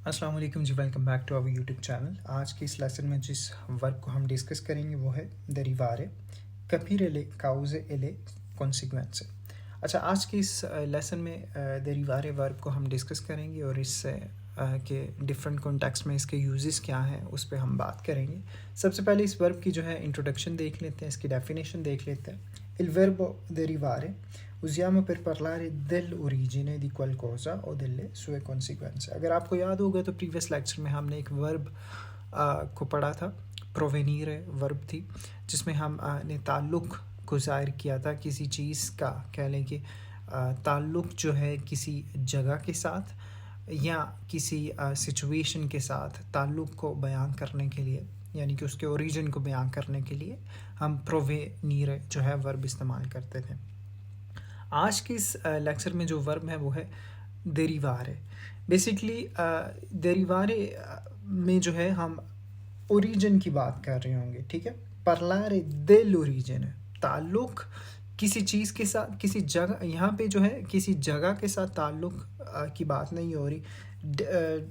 अस्सलाम वालेकुम जी, welcome back to our YouTube channel. आज के इस लेसन में जिस वर्क को हम डिस्कस करेंगे वो है derivare capire cause e le conseguenze। अच्छा, आज के इस लेसन में derivare वर्ब को हम डिस्कस करेंगे और इस के डिफरेंट कॉन्टेक्स्ट में इसके यूजेस क्या हैं उस पर हम बात करेंगे। सबसे पहले इस वर्ब की जो है इंट्रोडक्शन देख लेते हैं, इसकी डेफिनेशन देख लेते हैं। Il verbo derivare usiamo per parlare dell'origine di qualcosa o delle sue conseguenze। अगर आपको याद होगा तो प्रीवियस लेक्चर में हमने एक वर्ब को पढ़ा था, प्रोवेनीरे वर्ब थी, जिसमें हम ने ताल्लुक़ को ज़ाहिर किया था किसी चीज़ का। कह लें कि ताल्लुक़ जो है किसी जगह के साथ या किसी सिचुएशन के साथ ताल्लुक़ को बयान करने के लिए, यानी कि उसके ओरिजिन को बयान करने के लिए हम प्रोवेनीरे जो है वर्ब इस्तेमाल करते थे। आज के इस लेक्चर में जो वर्ब है वो है derivare। बेसिकली derivare में जो है हम ओरिजिन की बात कर रहे होंगे, ठीक है। parlare dell'origine, ताल्लुक़ किसी चीज़ के साथ, किसी जगह, यहाँ पे जो है किसी जगह के साथ ताल्लुक़ की बात नहीं हो रही।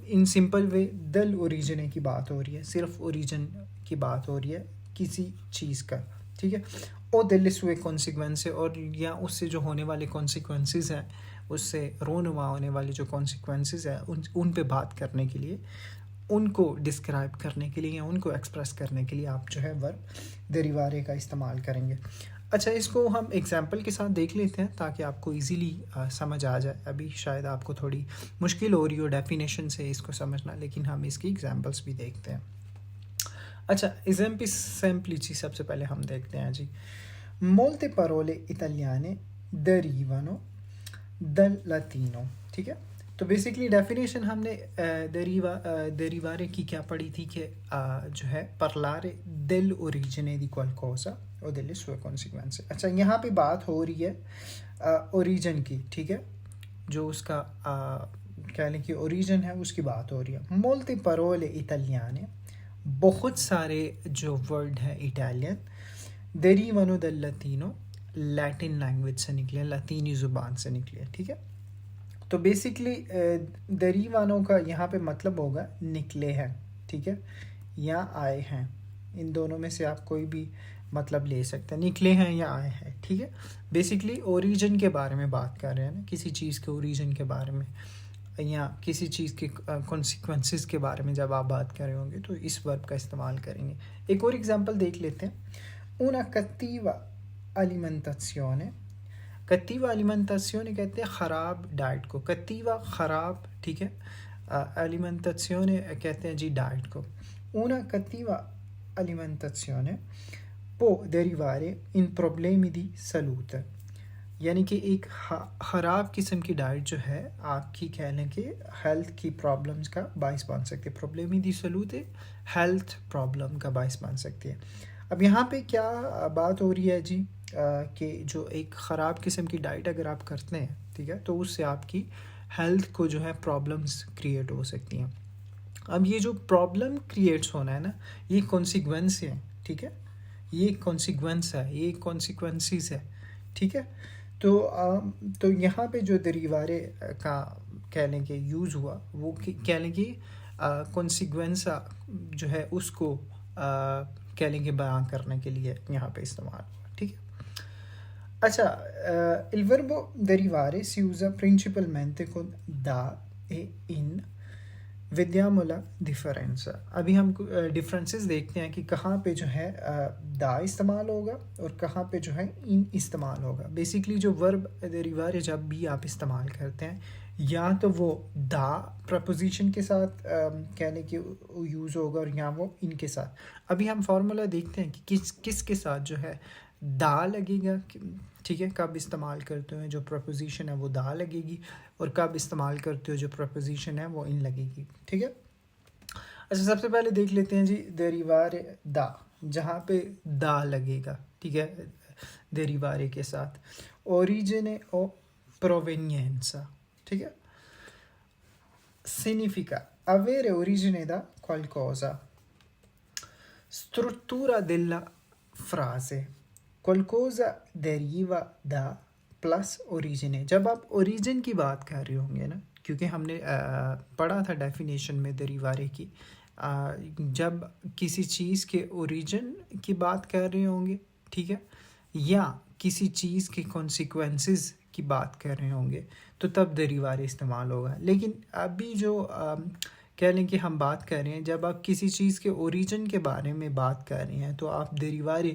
In simple way del origine की बात हो रही है, सिर्फ ओरिजिन की बात हो रही है किसी चीज़ का, ठीक है। और delle sue conseguenze, और या उससे जो होने वाले consequences हैं, उससे रोनुमा होने वाले जो consequences हैं उन पे बात करने के लिए, उनको डिस्क्राइब करने के लिए या उनको एक्सप्रेस करने के लिए आप जो है वर्ब derivare का इस्तेमाल करेंगे। अच्छा, इसको हम एग्जांपल के साथ देख लेते हैं ताकि आपको इजीली समझ आ जाए। अभी शायद आपको थोड़ी मुश्किल हो रही हो डेफिनेशन से इसको समझना, लेकिन हम इसकी एग्जांपल्स भी देखते हैं। अच्छा, एग्जाम्पल semplici सबसे पहले हम देखते हैं जी। molte parole italiane derivano dal latino, ठीक है। तो बेसिकली डेफिनेशन हमने derivare की क्या पढ़ी थी कि जो है parlare dell'origine di qualcosa o delle sue conseguenze। अच्छा, यहाँ पे बात हो रही है ओरिजिन की, ठीक है। जो उसका कह लें कि ओरिजिन है उसकी बात हो रही है। molte parole italiane, बहुत सारे जो वर्ड हैं Italian, derivano dal latino, Latin language से निकले, लतीनी ज़ुबान से निकले, ठीक है। तो बेसिकली derivano का यहाँ पे मतलब होगा निकले हैं, ठीक है, या आए हैं। इन दोनों में से आप कोई भी मतलब ले सकते हैं, निकले हैं या आए हैं, ठीक है। बेसिकली ओरिजिन के बारे में बात कर रहे हैं ना, किसी चीज़ के ओरिजिन के बारे में या किसी चीज़ के कॉन्सिक्वेंसेस के बारे में जब आप बात कर रहे होंगे तो इस वर्ब का इस्तेमाल करेंगे। एक और एग्जांपल देख लेते हैं। una cattiva alimentazione, cattiva alimentazione कहते हैं ख़राब डाइट को, cattiva ख़राब, ठीक है। alimentazione कहते हैं जी डाइट को। una cattiva alimentazione può derivare in problemi di salute, यानी कि एक ख़राब किस्म की डाइट जो है आपकी कह लें कि हेल्थ की प्रॉब्लम्स का बाइस बन सकती है। प्रॉब्लम दी सलूत हेल्थ प्रॉब्लम का बाइस बन सकती है। अब यहाँ पे क्या बात हो रही है जी कि जो एक ख़राब किस्म की डाइट अगर आप करते हैं, ठीक है, तो उससे आपकी हेल्थ को जो है प्रॉब्लम्स क्रिएट हो सकती हैं। अब ये जो प्रॉब्लम क्रिएट्स होना है ना, ये कॉन्सिक्वेंस है, ठीक है, ये कॉन्सिक्वेंस है, ये कॉन्सिक्वेंसेस है, ठीक है। तो यहाँ पे जो derivare का कह लें कि यूज़ हुआ वो कह लें कि कॉन्सिक्वेंस जो है उसको कह लें कि बयान करने के लिए यहाँ पे इस्तेमाल हुआ, ठीक है। अच्छा, il verbo derivare si usa principalmente con da e in। vediamo la differenza। अभी हम डिफरेंसेस देखते हैं कि कहाँ पे जो है दा इस्तेमाल होगा और कहाँ पे जो है इन इस्तेमाल होगा। बेसिकली जो वर्ब derivare जब भी आप इस्तेमाल करते हैं, या तो वो दा प्रपोजिशन के साथ कहने की यूज़ होगा और या वो इनके साथ। अभी हम फार्मूला देखते हैं कि किसके साथ जो है दा लगेगा, ठीक है, कब इस्तेमाल करते हो जो प्रपोजिशन है वो दा लगेगी, और कब इस्तेमाल करते हो जो प्रपोजिशन है वो इन लगेगी, ठीक है। अच्छा, सबसे पहले देख लेते हैं जी derivare दा, जहाँ पे दा लगेगा, ठीक है, derivare के साथ origine o provenienza, ठीक है। significa avere origine da qualcosa, struttura della frase, qualcosa deriva da plus origin. जब आप ओरिजिन की बात कर रहे होंगे ना, क्योंकि हमने पढ़ा था डेफिनेशन में दरीवारे की, जब किसी चीज़ के ओरिजिन की बात कर रहे होंगे, ठीक है, या किसी चीज़ के कॉन्सिक्वेंसेस की बात कर रहे होंगे, तो तब दरीवारे इस्तेमाल होगा। लेकिन अभी जो कह लें कि हम बात कर रहे हैं, जब आप किसी चीज़ के ओरिजिन के बारे में बात कर रहे हैं तो आप दरीवारे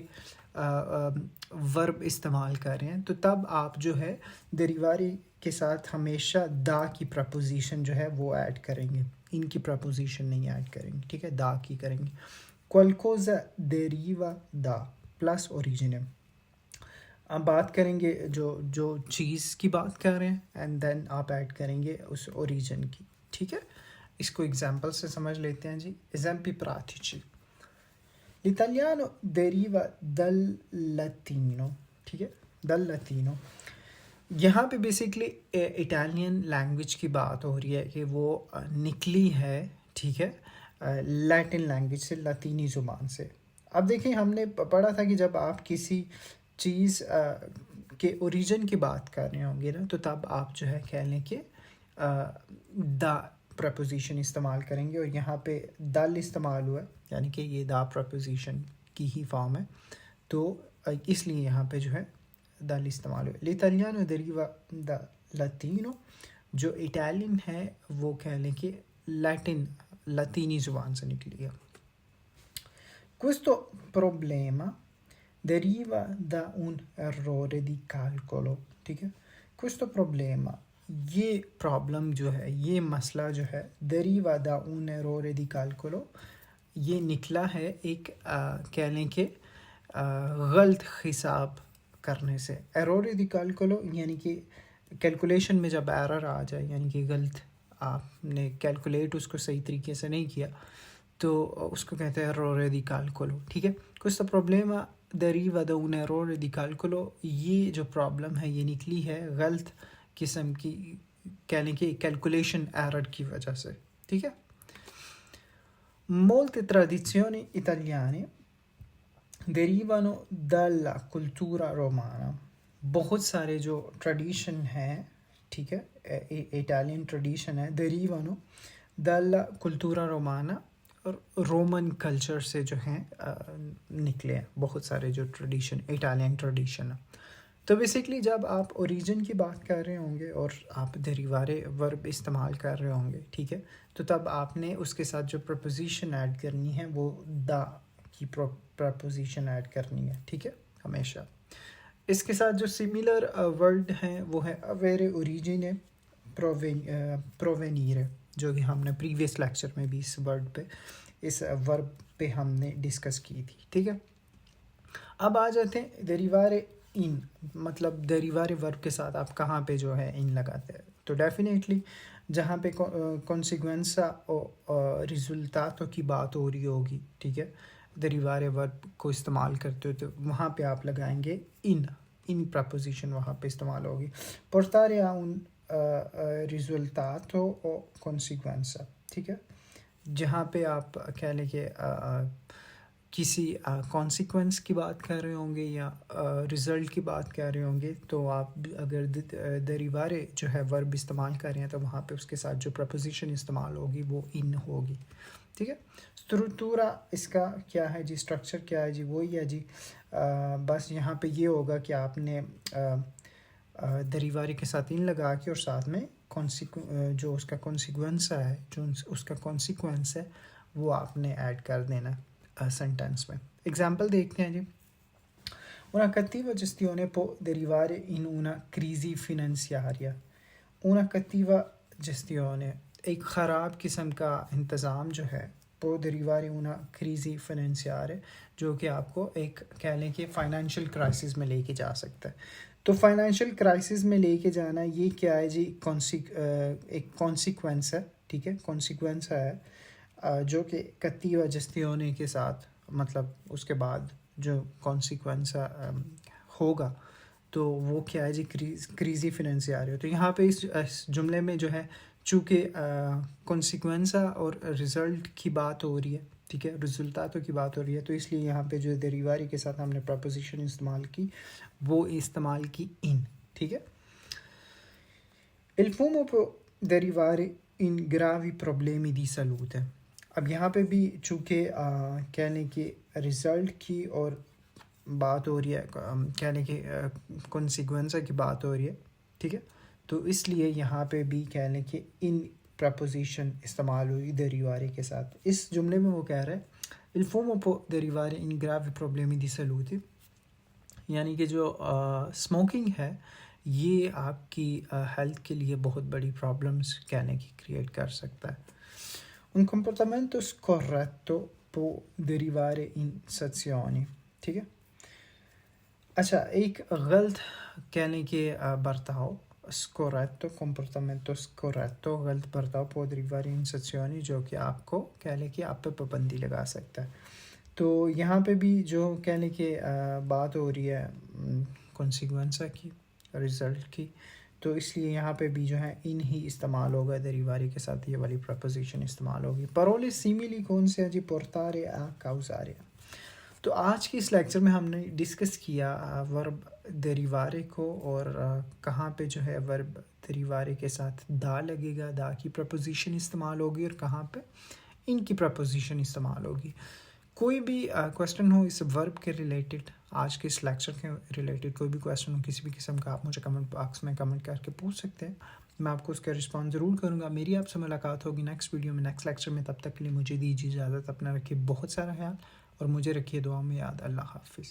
वर्ब इस्तेमाल कर रहे हैं, तो तब आप जो है दरीवारे के साथ हमेशा दा की प्रपोजिशन जो है वो ऐड करेंगे, इनकी प्रपोजिशन नहीं ऐड करेंगे, ठीक है, दा की करेंगे। qualcosa deriva da plus origin. अब बात करेंगे जो चीज़ की बात कर रहे हैं, एंड देन आप ऐड करेंगे उस ओरिजिन की, ठीक है। इसको एग्जांपल से समझ लेते हैं जी। Example pratici। L'italiano deriva dal latino, ठीक है, dal latino। यहाँ पे बेसिकली इटालियन लैंग्वेज की बात हो रही है कि वो निकली है, ठीक है, लैटिन लैंग्वेज से, लतीनी ज़ुबान से। अब देखें, हमने पढ़ा था कि जब आप किसी चीज़ के ओरिजिन की बात कर रहे होंगे ना, तो तब आप जो है कह लें कि द प्रपोजिशन इस्तेमाल करेंगे, और यहाँ पे दल इस्तेमाल हुआ है, यानी कि ये द प्रपोजिशन की ही फॉर्म है, तो इसलिए यहाँ पे जो है दल इस्तेमाल हुआ। l'italiano deriva da latino, जो इटालियन है वो कह लें कि लतीनी ज़ुबान से निकली है। Questo problema deriva da un errore di calcolo, ठीक है। Questo problema, ये प्रॉब्लम जो है, ये मसला जो है, deriva da un errore di calcolo, ये निकला है एक कह लें कि गलत हिसाब करने से। एरोरे दी कैलकुलो यानी कि कैलकुलेशन में जब एरर आ जाए, यानी कि गलत आपने कैलकुलेट उसको सही तरीके से नहीं किया, तो उसको कहते हैं एरोरे दी कैलकुलो, ठीक है। questo problema deriva da un errore di calcolo, ये जो प्रॉब्लम है ये निकली है गलत किस्म की, कह लें कि कैलकुलेशन एरर की वजह से, ठीक है। molte tradizioni italiane derivano dalla cultura romana, बहुत सारे जो ट्रेडिशन हैं, ठीक है, इटालियन ट्रेडिशन है, derivano dalla cultura romana, और रोमन कल्चर से जो हैं निकले हैं बहुत सारे जो ट्रेडिशन, इटालियन ट्रेडिशन है। तो बेसिकली जब आप ओरिजिन की बात कर रहे होंगे और आप दरीवारे वर्ब इस्तेमाल कर रहे होंगे, ठीक है, तो तब आपने उसके साथ जो प्रपोजिशन ऐड करनी है वो दा की प्रपोजिशन ऐड करनी है, ठीक है, हमेशा। इसके साथ जो सिमिलर वर्ड हैं वो है अवेरे ओरिजिने प्रोवेनीरे, जो कि हमने प्रीवियस लेक्चर में भी इस वर्ड पे, इस वर्ब पे हमने डिस्कस की थी, ठीक है। अब आ जाते हैं दरीवारे इन, मतलब दरीवारे वर्ब के साथ आप कहाँ पे जो है इन लगाते हैं, तो डेफिनेटली जहाँ पे कॉन्सिक्वेंसा और रिजल्टातों की बात हो रही होगी, ठीक है, दरीवारे वर्ब को इस्तेमाल करते हो, तो वहाँ पे आप लगाएंगे इन प्रपोजिशन वहाँ पे इस्तेमाल होगी। portare a un risultato o conseguenza, ठीक है, जहाँ पे आप कह लें कि किसी कॉन्सिक्वेंस की बात कर रहे होंगे या रिज़ल्ट की बात कर रहे होंगे, तो आप अगर दरीवारे जो है वर्ब इस्तेमाल कर रहे हैं, तो वहाँ पे उसके साथ जो प्रपोजिशन इस्तेमाल होगी वो इन होगी, ठीक है। स्ट्रक्चरा इसका क्या है जी, स्ट्रक्चर क्या है जी, वही है जी, बस यहाँ पे ये होगा कि आपने दरीवारे के साथ इन लगा के और साथ में जो उसका कॉन्सिक्वेंस है, जो उसका कॉन्सिक्वेंस है, वो आपने ऐड कर देना सेंटेंस में। एग्जाम्पल देखते हैं जी। Una cattiva gestione può derivare in una crisi finanziaria. Una cattiva gestione, एक ख़राब किस्म का इंतज़ाम जो है, può derivare una crisi finanziaria, जो कि आपको एक कह लें कि फाइनेंशियल क्राइसिस में लेके जा सकता है। तो फाइनेंशियल क्राइसिस में लेके जाना, ये क्या है जी, एक कॉन्सिक्वेंस है, ठीक है, कॉन्सिक्वेंस है जो कि कत्तीवा जस्तियोने के साथ, मतलब उसके बाद जो कॉन्सिक्वेंस होगा, तो वो क्या है जी, क्रीजी फिनेंसियारियो। तो यहाँ पे इस जुमले में जो है, चूँकि कॉन्सिक्वेंसा और रिज़ल्ट की बात हो रही है, ठीक है, रिजल्टातों की बात हो रही है, तो इसलिए यहाँ पे जो दरीवारी के साथ हमने प्रपोजिशन इस्तेमाल की, वो इस्तेमाल की इन, ठीक है। Il fumo può derivare in gravi problemi di salute। अब यहाँ पे भी चूँकि कहने की रिज़ल्ट की और बात हो रही है, कहने की कॉन्सिक्वेंस की बात हो रही है, ठीक है। तो इसलिए यहाँ पे भी कहने की इन प्रपोजिशन इस्तेमाल हुई derivare के साथ। इस जुमले में वो कह रहा है il fumo può derivare in gravi problemi di salute, यानी कि जो स्मोकिंग है ये आपकी हेल्थ के लिए बहुत बड़ी प्रॉब्लम्स कहने की क्रिएट कर सकता है। un comportamento scorretto può derivare in sanzioni, ठीक है। अच्छा, एक गलत कहने के बर्ताव scorretto, comportamento scorretto, गलत बर्ताव può derivare in sanzioni, जो कि आपको कह लें कि आप पे पाबंदी लगा सकता है। तो यहाँ पे भी जो कहने के बात हो रही है कॉन्सिक्वेंसा की, रिज़ल्ट की, तो इसलिए यहाँ पे भी जो है इन ही इस्तेमाल होगा, दरीवारी के साथ ये वाली प्रपोजिशन इस्तेमाल होगी। parole simili consegue portare a causare। तो आज की इस लेक्चर में हमने डिस्कस किया वर्ब दरीवारे को, और कहाँ पे जो है वर्ब दरीवारे के साथ दा लगेगा, दा की प्रपोजिशन इस्तेमाल होगी, और कहाँ पे इनकी प्रपोजिशन इस्तेमाल होगी। कोई भी क्वेश्चन हो इस वर्ब के रिलेटेड, आज के इस लेक्चर के रिलेटेड कोई भी क्वेश्चन हो किसी भी किस्म का, आप मुझे कमेंट बॉक्स में कमेंट करके पूछ सकते हैं। मैं आपको उसका रिस्पॉन्स ज़रूर करूँगा। मेरी आपसे मुलाकात होगी नेक्स्ट वीडियो में, नेक्स्ट लेक्चर में। तब तक के लिए मुझे दीजिए इजाज़त। अपना रखिए बहुत सारा ख्याल और मुझे रखिए दुआ में याद। अल्लाह हाफिज़।